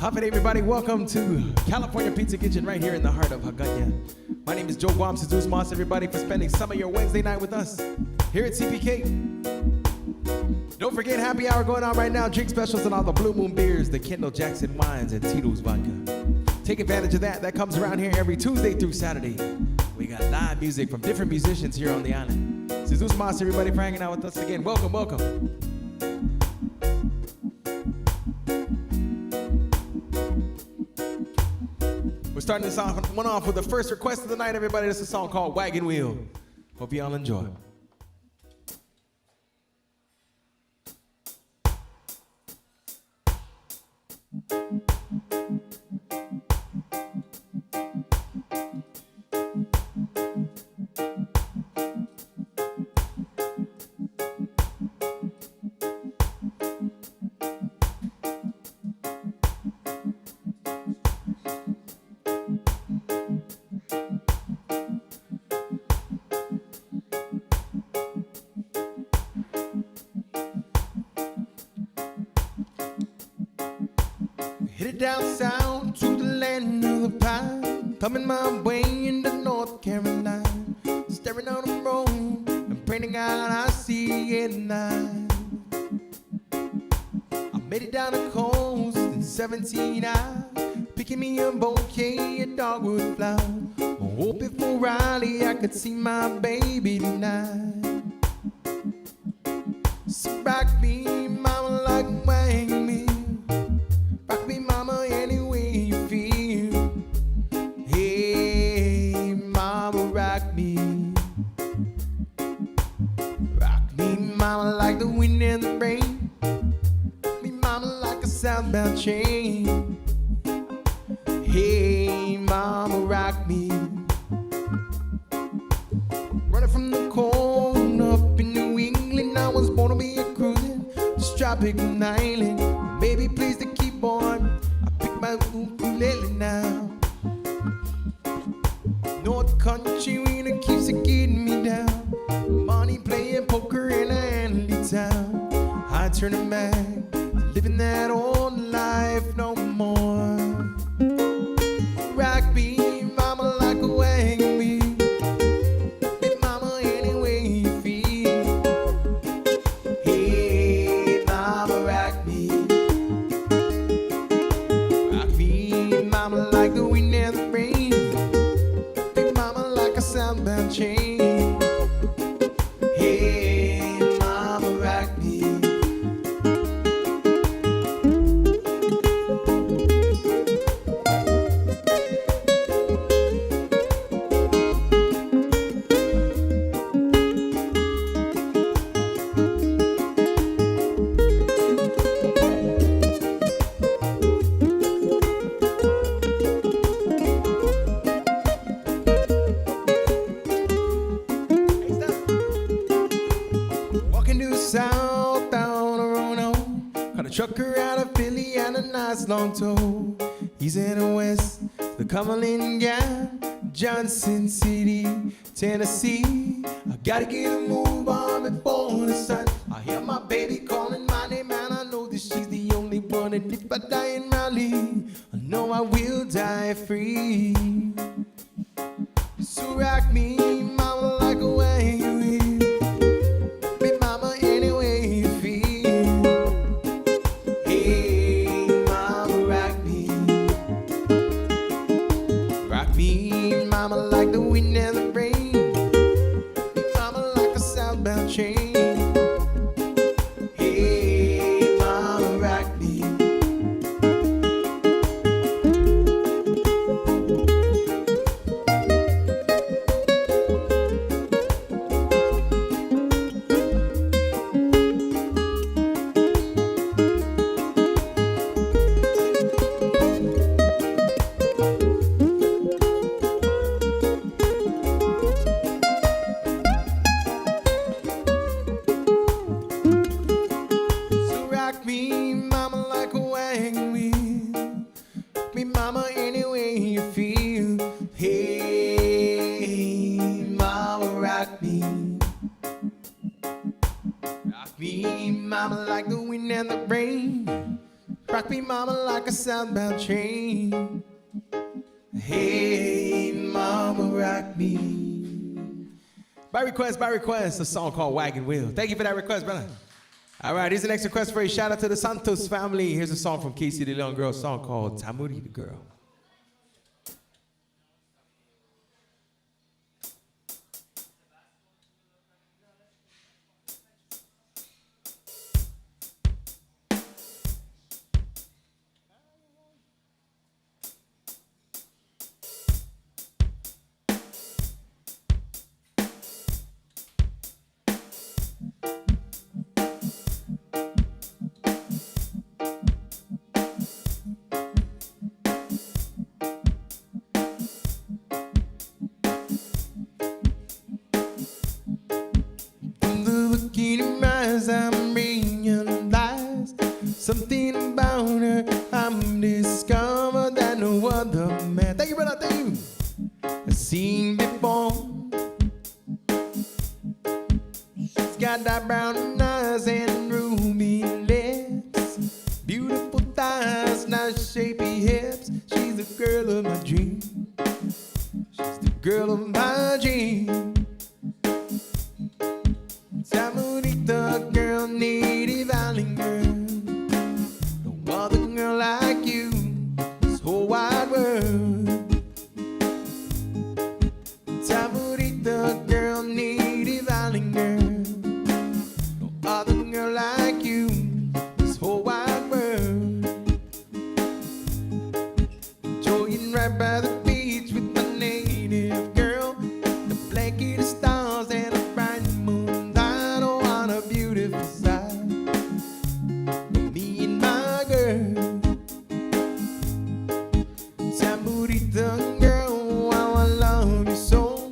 Hop in, everybody. Welcome to California Pizza Kitchen right here in the heart of Hagåtña. My name is Joe Guam. Seduce Moss, everybody, for spending some of your Wednesday night with us here at CPK. Don't forget, happy hour going on right now. Drink specials and all the Blue Moon beers, the Kendall Jackson wines, and Tito's vodka. Take advantage of that. That comes around here every Tuesday through Saturday. We got live music from different musicians here on the island. Seduce Moss, everybody, for hanging out with us again. Welcome, welcome. We're starting this one off with the first request of the night, everybody. This is a song called Wagon Wheel. Hope you all enjoy. Headed down south to the land of the pine, coming my way into North Carolina, staring on the road and praying to God I see it at night. I made it down the coast in 17 hours, picking me a bouquet of dogwood flowers, hoping for Raleigh I could see my baby tonight. So rock me, mama, like a wagon wheel. Rock me, mama, any way you feel. Hey, mama, rock me. Rock me, mama, like the wind and the rain. Rock me, mama, like a southbound train. Hey, mama, rock me. Running from the cold up in New England, I was born to be a cruising, just tropical island. Baby, please to keep on. I pick my ukulele now. North Country winter keeps it getting me down. Money playing poker in a Hanley town. I turn it back, living that old life no more. Rock me, mama, like a wagon wheel. Hey, mama, any way you feel. Hey, mama, rock me. Rock me, mama, like the wind and the rain. Hey, mama, like a southbound chain. Hey, mama, rock me. Walking to the south down a Roanoke, caught a trucker out of Philly and a nice long tow. He's in the west, the Cumberland Gap, Johnson City, Tennessee. I gotta get a move on before the sun. I hear my baby calling my name and I know that she's the only one. And if I die in Raleigh, I know I will die free. So rock me, mama, like a wagon wheel. Hey, mama, any way you feel. Hey, mama, rock me. Rock me, mama, like the wind and the rain. Hey, mama, like a southbound train. Hey, mama, rock me. So rock me, mama, like a wagon wheel. Rock me, mama, any way you feel. Hey, mama, rock me. Rock me, mama, like the wind and the rain. Rock rock me, mama, like a southbound train. Hey, mama, rock me. By request, a song called Wagon Wheel. Thank you for that request, brother. All right, here's the next request for you. Shout out to the Santos family. Here's a song from Casey the Young Girl, a song called Tamarita Girl. I'm realized something about her. I'm discovered that no other man, thank you, brother, thank you, has seen before. She's got that brown eyes and ruby lips, beautiful thighs, nice shapy hips. She's the girl of my dream. She's the girl of my dream. Tamarita girl, native island girl, no other girl like you, this whole wide world. Tamarita girl, native island girl, no other girl like you, this whole wide world. Enjoying right by the beach with my native girl, the blanket of stars and a bright moon. Tamarita girl, how I love you so.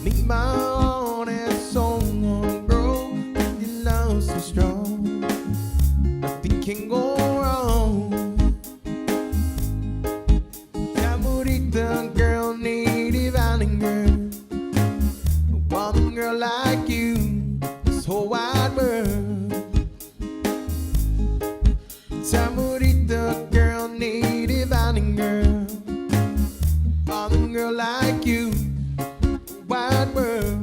Make my heart and soul grow. With your love so strong, nothing can go wrong. Tamarita girl, native island girl, no other girl like you, this whole wide world. Tamarita girl, native island girl, other girl like you, wide world.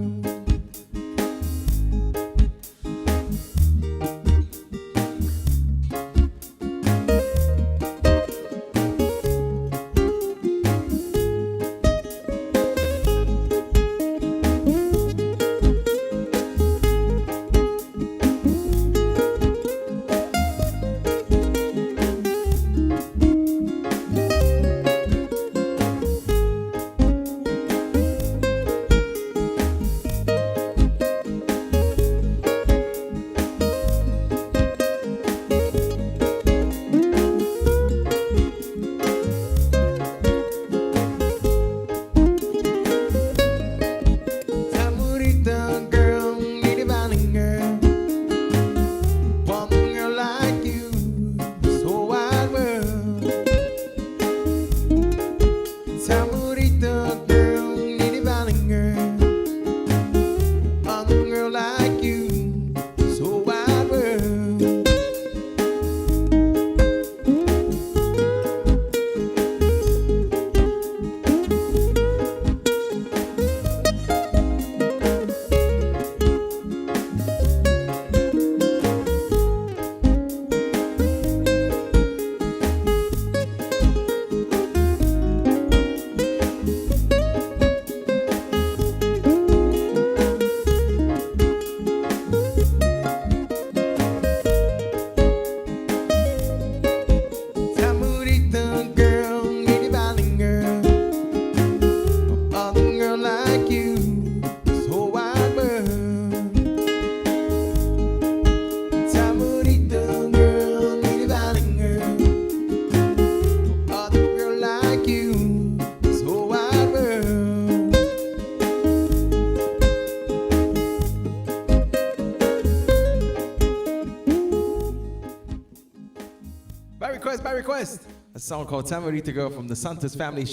By request, a song called Tamarita Girl from the Santos family,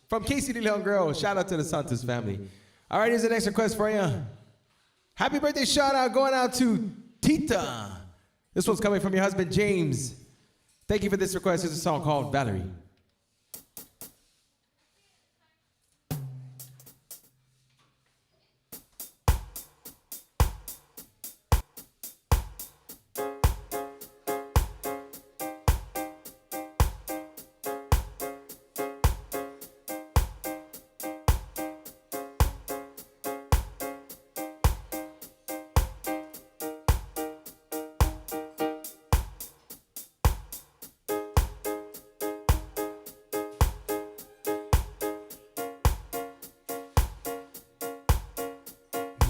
from Casey the Young Girl. Shout out to the Santos family. All right, here's the next request for you. Happy birthday shout out going out to Tita. This one's coming from your husband, James. Thank you for this request. Here's a song called Valerie.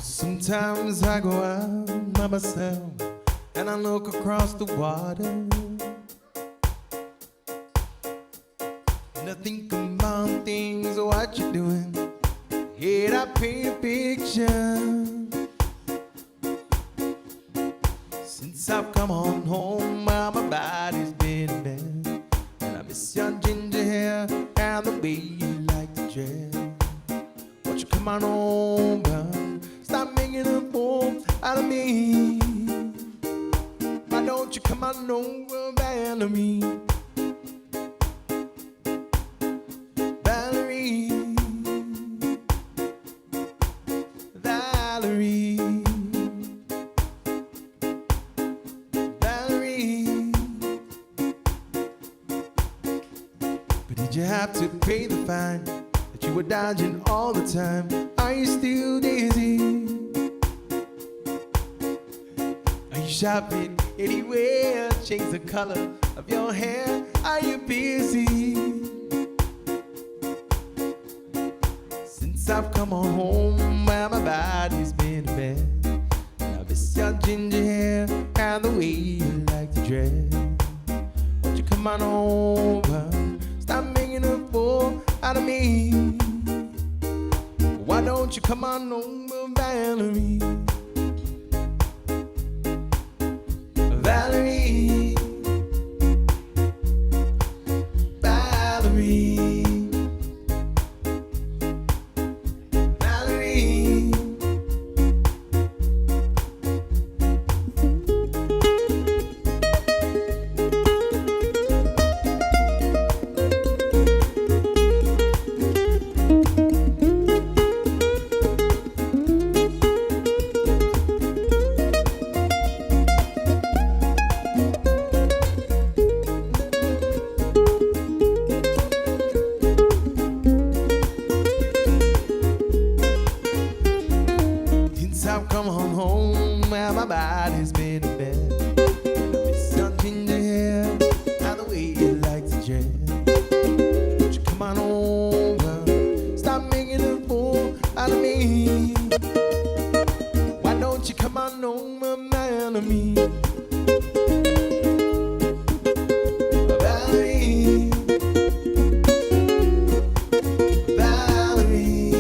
Sometimes I go out by myself and I look across the water and I think about things, what you're doing. Here I paint a picture. Since I've come on home, my body's been a mess, and I miss your ginger hair and the way you like to dress. Won't you come on over? Stop making a fool out of me. Why don't you come on over, Valerie? Valerie, Valerie, Valerie. But did you have to pay the fine that you were dodging all the time? Are you still dizzy? Are you shopping anywhere? Change the color of your hair. Are you busy? Since I've come on home, well, my body's been a mess, and I miss your ginger hair and the way you like to dress. Won't you come on over? Stop making a fool out of me. Why don't you come on over, Valerie? Valerie, Valerie, Valerie. I've come on home, well, my body's been a bed, and I miss your ginger hair and the way you like to dress. Won't you come on over? Stop making a fool out of me. Why don't you come on over, man of me? Valerie, Valerie,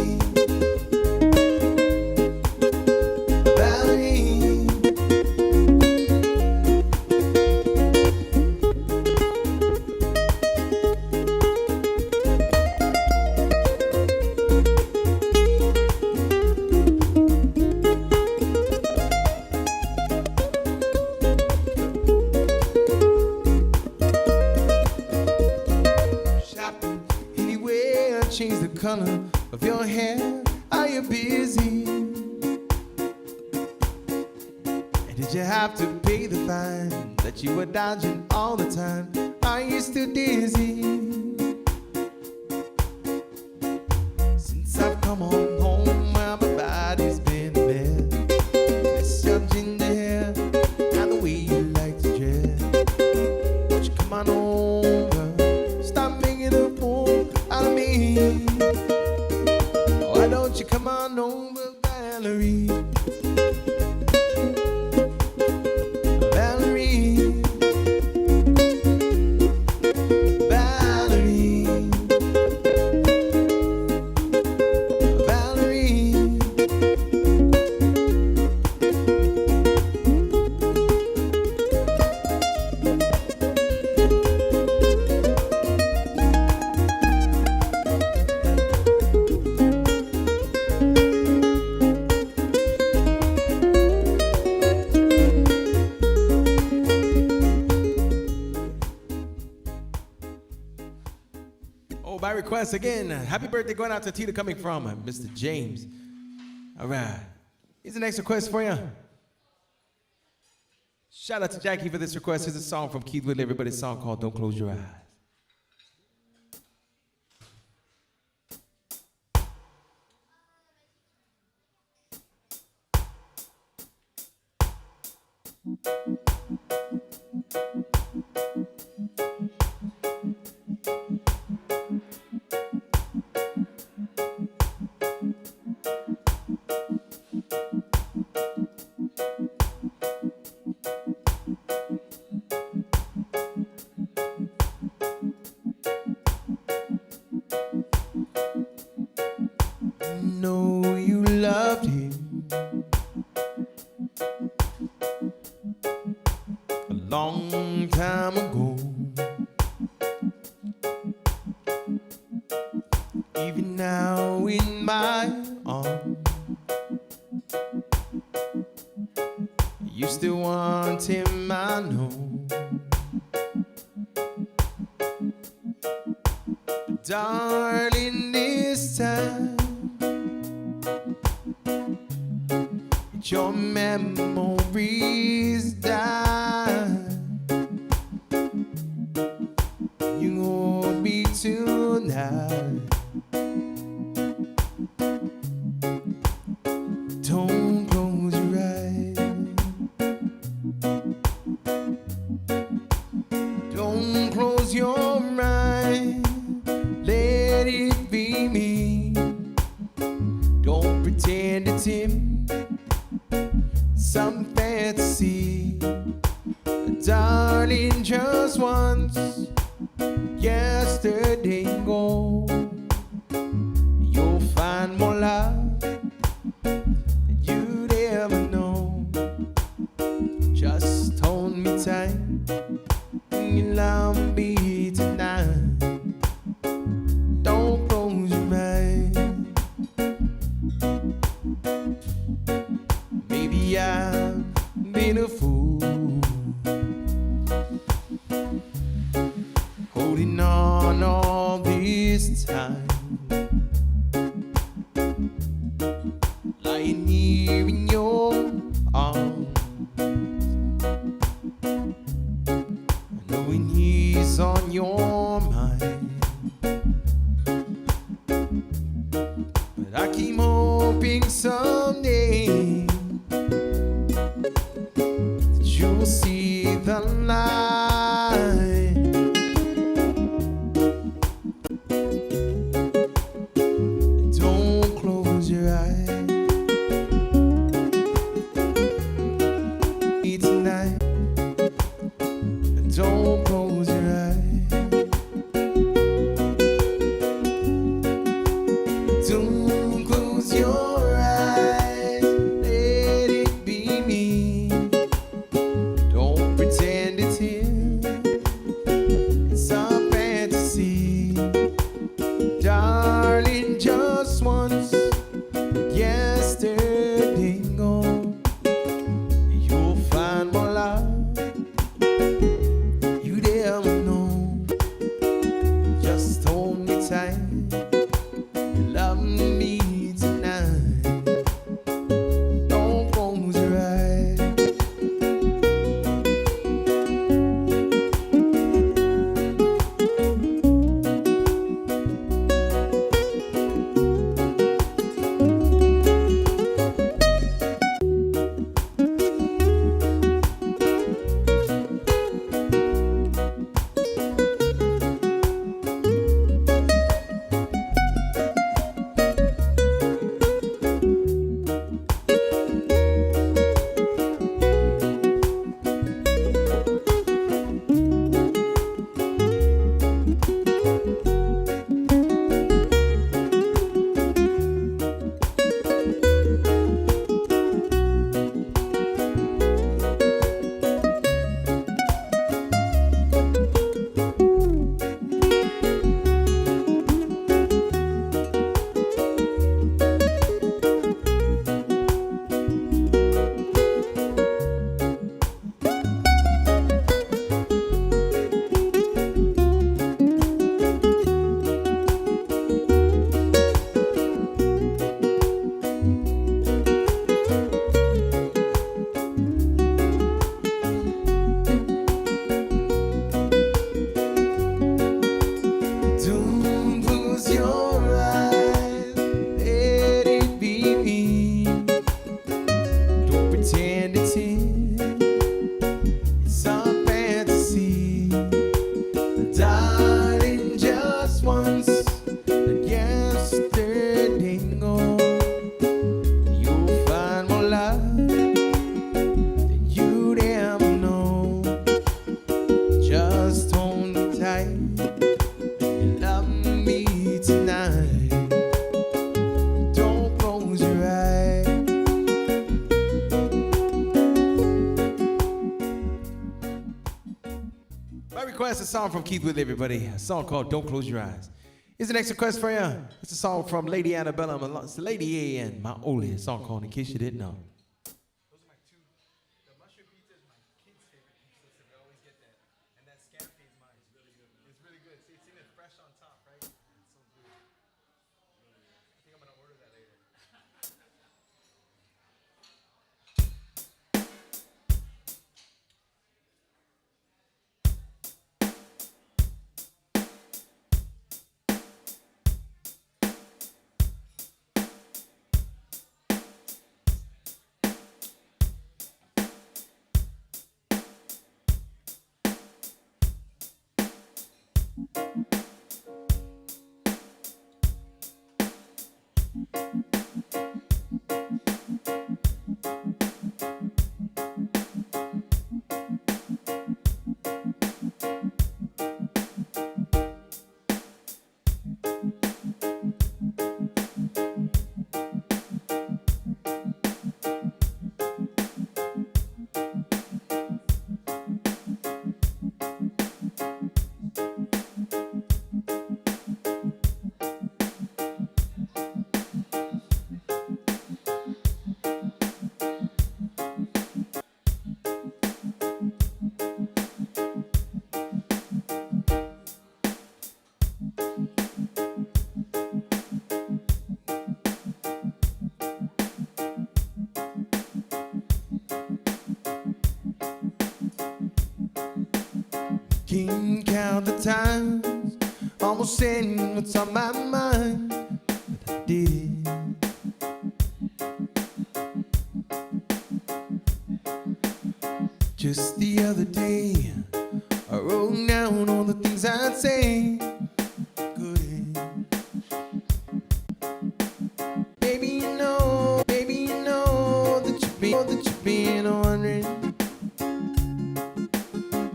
change the color of your hair. Are you busy? And did you have to pay the fine that you were dodging all the time? Are you still dizzy? Since I've come on home, well, my body's been a mess. Miss your ginger hair and the way you like to dress. Won't you come on over? Stop making a fool out of me. Why don't you come on over, Valerie? Valerie, Valerie, Valerie. by request again. Happy birthday going out to Tita coming from Mr. James. All right. Here's the next request for you. Shout out to Jackie for this request. Here's a song from Keith Whitley, everybody's song called Don't Close Your Eyes. Know you loved him a long time ago. Even now in my arms, you still want him, I know. But darling, this time your memories die. You hold me tonight. Don't close your eyes. Don't close your eyes. Let it be me. Don't pretend it's him. Some fantasy, darling, just once. Yesterday gone, you'll find more love than you'd ever know. Just hold me tight and you love me tonight. Don't close your eyes. Maybe I've been a fool, holding on all this time, lying here in your arms, knowing he's on your mind. But I keep hoping someday you'll see the light. Don't close your eyes. Tonight, don't close your eyes. song from Keith Whitley, everybody. A song called Don't Close Your Eyes. Here's the next request for you. It's a song from Lady Annabella. It's Lady A and Maoli. A song called In Case You Didn't Know. Those are my two. The mushroom pizza is my kid's favorite pizza, so we always get that. And that scampi is mine. It's really good. It's really good. See, it's even fresh on top, right? It's so good. I think I'm going to order that later. Can't count the times, almost saying what's on my mind, but I did it. Just the other day, I wrote down all the things I'd say.